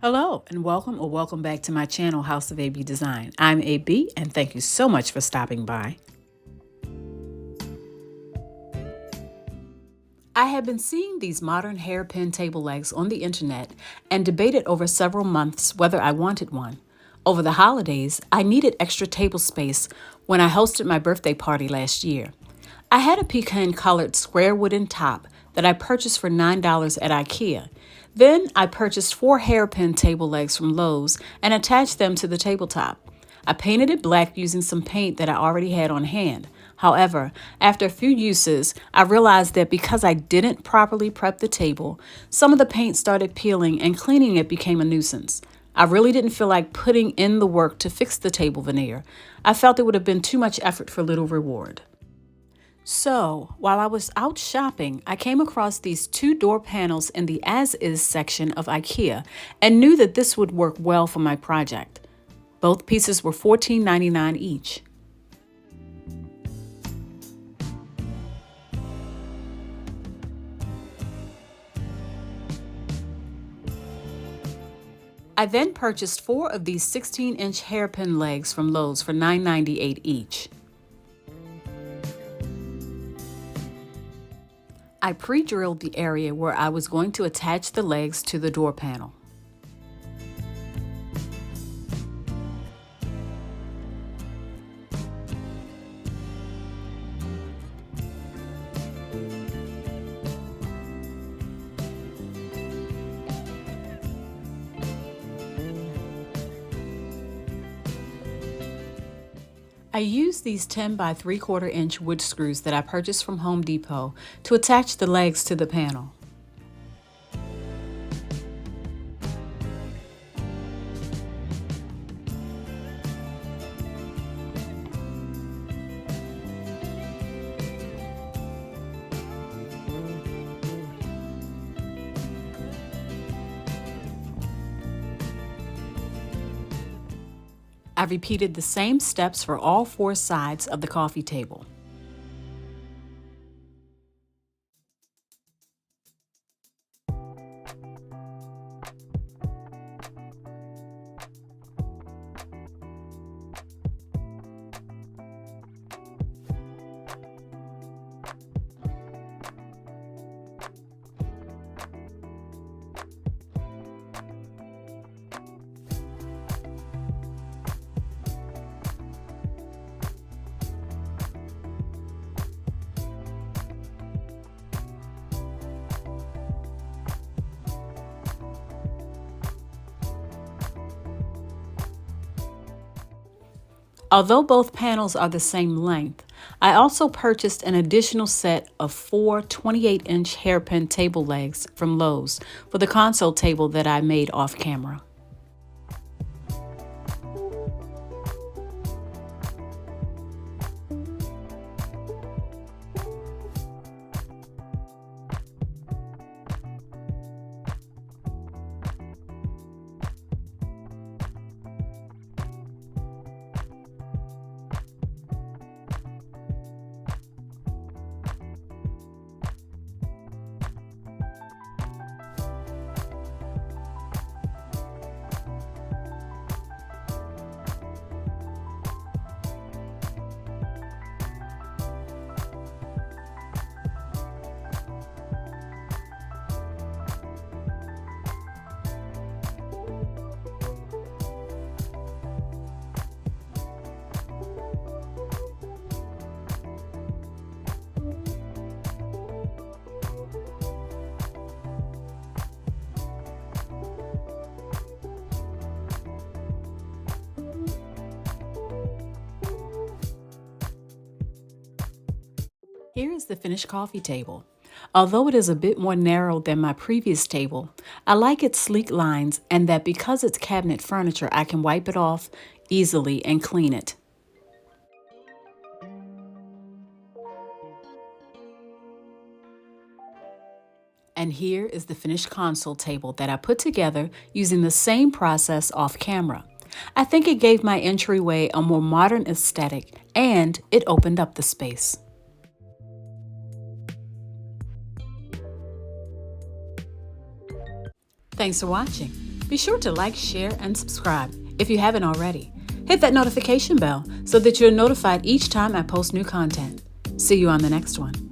Hello and welcome back to my channel, House of AB Design. I'm AB and thank you so much for stopping by. I have been seeing these modern hairpin table legs on the internet and debated over several months whether I wanted one. Over the holidays, I needed extra table space when I hosted my birthday party last year. I had a pecan-colored square wooden top that I purchased for $9 at IKEA. Then I purchased 4 hairpin table legs from Lowe's and attached them to the tabletop. I painted it black using some paint that I already had on hand. However, after a few uses, I realized that because I didn't properly prep the table, some of the paint started peeling and cleaning it became a nuisance. I really didn't feel like putting in the work to fix the table veneer. I felt it would have been too much effort for little reward. So, while I was out shopping, I came across these 2 door panels in the as-is section of IKEA and knew that this would work well for my project. Both pieces were $14.99 each. I then purchased 4 of these 16-inch hairpin legs from Lowe's for $9.98 each. I pre-drilled the area where I was going to attach the legs to the door panel. I used these 10 by 3/4 inch wood screws that I purchased from Home Depot to attach the legs to the panel. I repeated the same steps for all 4 sides of the coffee table. Although both panels are the same length, I also purchased an additional set of 4 28-inch hairpin table legs from Lowe's for the console table that I made off camera. Here is the finished coffee table. Although it is a bit more narrow than my previous table, I like its sleek lines and that because it's cabinet furniture, I can wipe it off easily and clean it. And here is the finished console table that I put together using the same process off camera. I think it gave my entryway a more modern aesthetic and it opened up the space. Thanks for watching. Be sure to like, share, and subscribe if you haven't already. Hit that notification bell so that you're notified each time I post new content. See you on the next one.